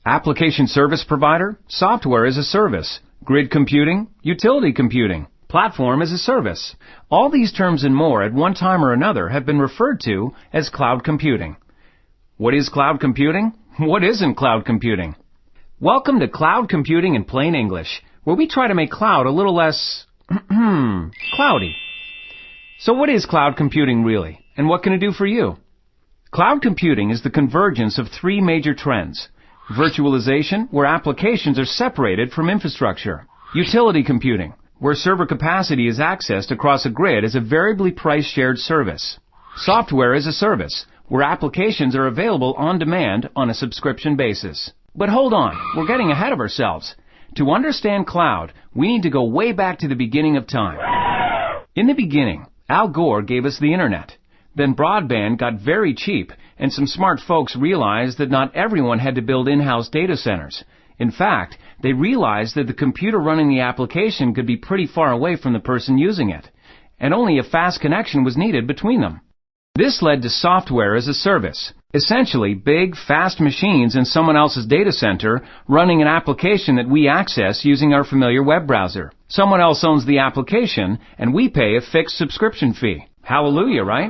Application service provider, software as a service, grid computing, utility computing, platform as a service. All these terms and more at one time or another have been referred to as cloud computing. What is cloud computing? What isn't cloud computing? Welcome to Cloud Computing in Plain English, where we try to make cloud a little less cloudy. So what is cloud computing really, and what can it do for you? Cloud computing is the convergence of three major trends. Virtualization, where applications are separated from infrastructure. Utility computing, where server capacity is accessed across a grid as a variably priced shared service. Software as a service, where applications are available on demand on a subscription basis. But hold on, we're getting ahead of ourselves. To understand cloud, we need to go way back to the beginning of time. In the beginning, Al Gore gave us the internet. Then broadband got very cheap, and some smart folks realized that not everyone had to build in-house data centers. In fact, they realized that the computer running the application could be pretty far away from the person using it, and only a fast connection was needed between them. This led to software as a service. Essentially, big, fast machines in someone else's data center running an application that we access using our familiar web browser. Someone else owns the application, and we pay a fixed subscription fee. Hallelujah, right?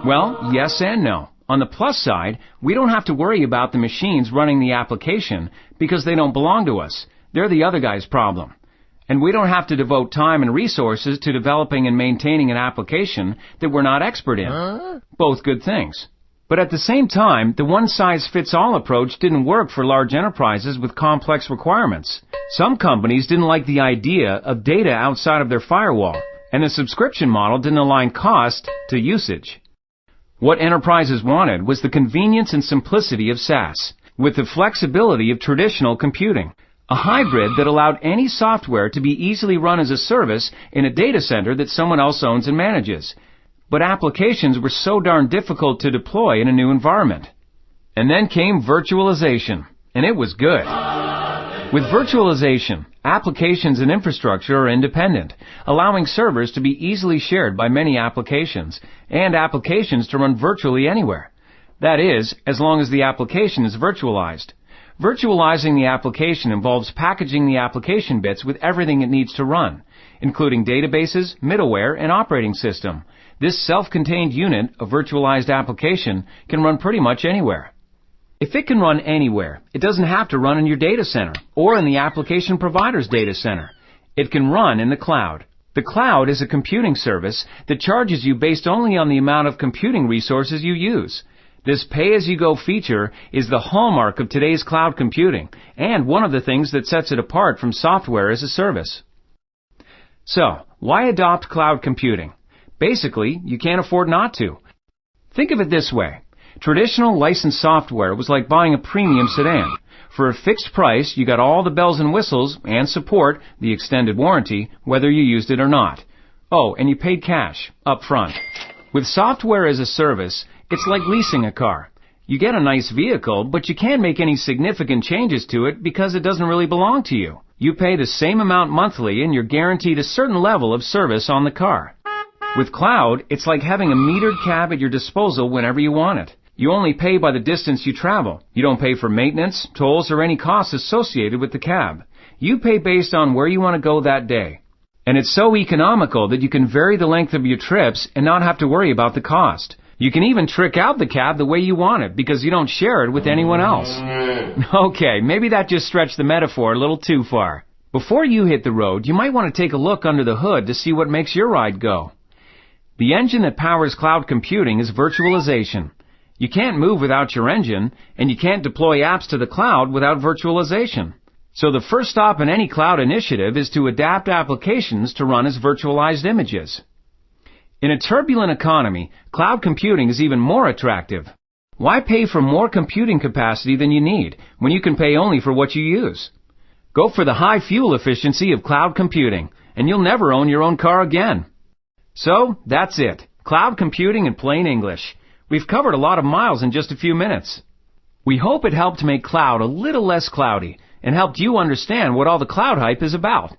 Well, yes and no. On the plus side, we don't have to worry about the machines running the application because they don't belong to us. They're the other guy's problem. And we don't have to devote time and resources to developing and maintaining an application that we're not expert in. Both good things. But at the same time, the one-size-fits-all approach didn't work for large enterprises with complex requirements. Some companies didn't like the idea of data outside of their firewall, and the subscription model didn't align cost to usage. What enterprises wanted was the convenience and simplicity of SaaS, with the flexibility of traditional computing. A hybrid that allowed any software to be easily run as a service in a data center that someone else owns and manages. But applications were so darn difficult to deploy in a new environment. And then came virtualization, and it was good. With virtualization, applications and infrastructure are independent, allowing servers to be easily shared by many applications, and applications to run virtually anywhere. That is, as long as the application is virtualized. Virtualizing the application involves packaging the application bits with everything it needs to run, including databases, middleware, and operating system. This self-contained unit, a virtualized application, can run pretty much anywhere. If it can run anywhere, it doesn't have to run in your data center or in the application provider's data center. It can run in the cloud. The cloud is a computing service that charges you based only on the amount of computing resources you use. This pay-as-you-go feature is the hallmark of today's cloud computing and one of the things that sets it apart from software as a service. So, why adopt cloud computing? Basically, you can't afford not to. Think of it this way. Traditional licensed software was like buying a premium sedan. For a fixed price, you got all the bells and whistles and support, the extended warranty, whether you used it or not. Oh, and you paid cash, up front. With software as a service, it's like leasing a car. You get a nice vehicle, but you can't make any significant changes to it because it doesn't really belong to you. You pay the same amount monthly and you're guaranteed a certain level of service on the car. With cloud, it's like having a metered cab at your disposal whenever you want it. You only pay by the distance you travel. You don't pay for maintenance, tolls, or any costs associated with the cab. You pay based on where you want to go that day. And it's so economical that you can vary the length of your trips and not have to worry about the cost. You can even trick out the cab the way you want it because you don't share it with anyone else. Okay, maybe that just stretched the metaphor a little too far. Before you hit the road, you might want to take a look under the hood to see what makes your ride go. The engine that powers cloud computing is virtualization. You can't move without your engine, and you can't deploy apps to the cloud without virtualization. So the first stop in any cloud initiative is to adapt applications to run as virtualized images. In a turbulent economy, cloud computing is even more attractive. Why pay for more computing capacity than you need when you can pay only for what you use? Go for the high fuel efficiency of cloud computing, and you'll never own your own car again. So, that's it. Cloud computing in plain English. We've covered a lot of miles in just a few minutes. We hope it helped make cloud a little less cloudy and helped you understand what all the cloud hype is about.